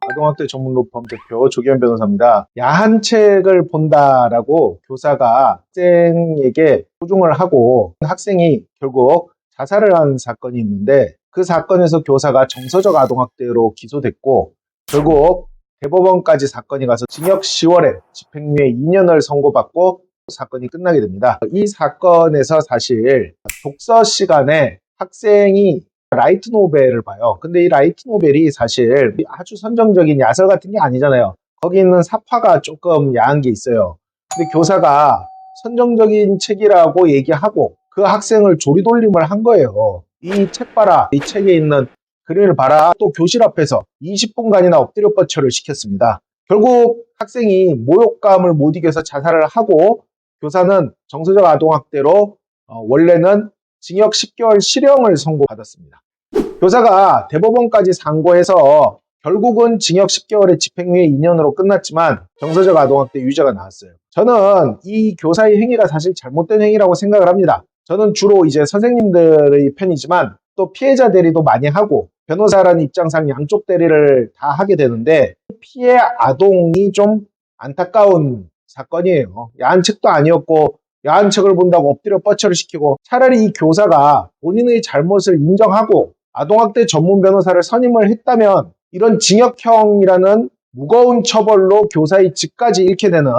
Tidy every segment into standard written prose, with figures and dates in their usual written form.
아동학대 전문 로펌 대표 조기현 변호사입니다. 야한 책을 본다라고 교사가 학생에게 소중을 하고 학생이 결국 자살을 한 사건이 있는데, 그 사건에서 교사가 정서적 아동학대로 기소됐고 결국 대법원까지 사건이 가서 징역 10월에 집행유예 2년을 선고받고 사건이 끝나게 됩니다. 이 사건에서 사실 독서 시간에 학생이 라이트 노벨을 봐요. 근데 이 라이트 노벨이 사실 아주 선정적인 야설 같은 게 아니잖아요. 거기 있는 사파가 조금 야한 게 있어요. 근데 교사가 선정적인 책이라고 얘기하고 그 학생을 조리돌림을 한 거예요. 이 책 봐라, 이 책에 있는 그림을 봐라. 또 교실 앞에서 20분간이나 엎드려 뻗쳐를 시켰습니다. 결국 학생이 모욕감을 못 이겨서 자살을 하고, 교사는 정서적 아동학대로 원래는 징역 10개월 실형을 선고받았습니다. 교사가 대법원까지 상고해서 결국은 징역 10개월에 집행유예 2년으로 끝났지만 정서적 아동학대 유죄가 나왔어요. 저는 이 교사의 행위가 사실 잘못된 행위라고 생각을 합니다. 저는 주로 이제 선생님들의 편이지만 또 피해자 대리도 많이 하고 변호사라는 입장상 양쪽 대리를 다 하게 되는데, 피해 아동이 좀 안타까운 사건이에요. 야한 책도 아니었고 야한 책을 본다고 엎드려 뻗쳐를 시키고, 차라리 이 교사가 본인의 잘못을 인정하고 아동학대 전문 변호사를 선임을 했다면 이런 징역형이라는 무거운 처벌로 교사의 직까지 잃게 되는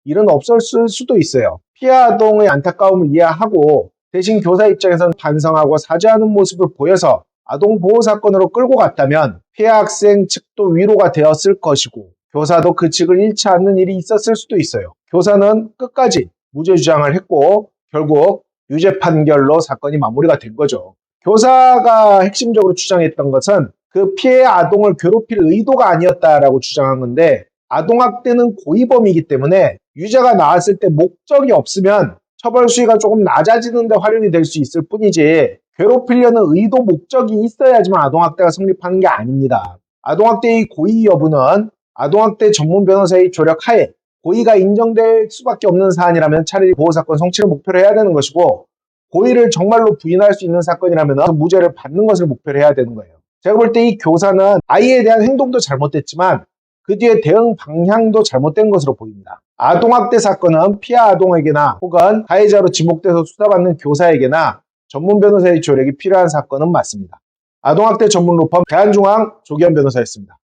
일은 없었을 수도 있어요. 피해 아동의 안타까움을 이해하고 대신 교사 입장에서는 반성하고 사죄하는 모습을 보여서 아동보호 사건으로 끌고 갔다면 피해 학생 측도 위로가 되었을 것이고 교사도 그 측을 잃지 않는 일이 있었을 수도 있어요. 교사는 끝까지 무죄 주장을 했고 결국 유죄 판결로 사건이 마무리가 된 거죠. 교사가 핵심적으로 주장했던 것은 그 피해 아동을 괴롭힐 의도가 아니었다라고 주장한 건데, 아동학대는 고의범이기 때문에 유죄가 나왔을 때 목적이 없으면 처벌 수위가 조금 낮아지는 데 활용이 될 수 있을 뿐이지, 괴롭히려는 의도 목적이 있어야지만 아동학대가 성립하는 게 아닙니다. 아동학대의 고의 여부는 아동학대 전문 변호사의 조력하에 고의가 인정될 수밖에 없는 사안이라면 차라리 보호사건 성취를 목표로 해야 되는 것이고, 고의를 정말로 부인할 수 있는 사건이라면 무죄를 받는 것을 목표로 해야 되는 거예요. 제가 볼 때 이 교사는 아이에 대한 행동도 잘못됐지만 그 뒤에 대응 방향도 잘못된 것으로 보입니다. 아동학대 사건은 피해 아동에게나 혹은 가해자로 지목돼서 수사받는 교사에게나 전문 변호사의 조력이 필요한 사건은 맞습니다. 아동학대 전문 로펌 대한중앙 조기현 변호사였습니다.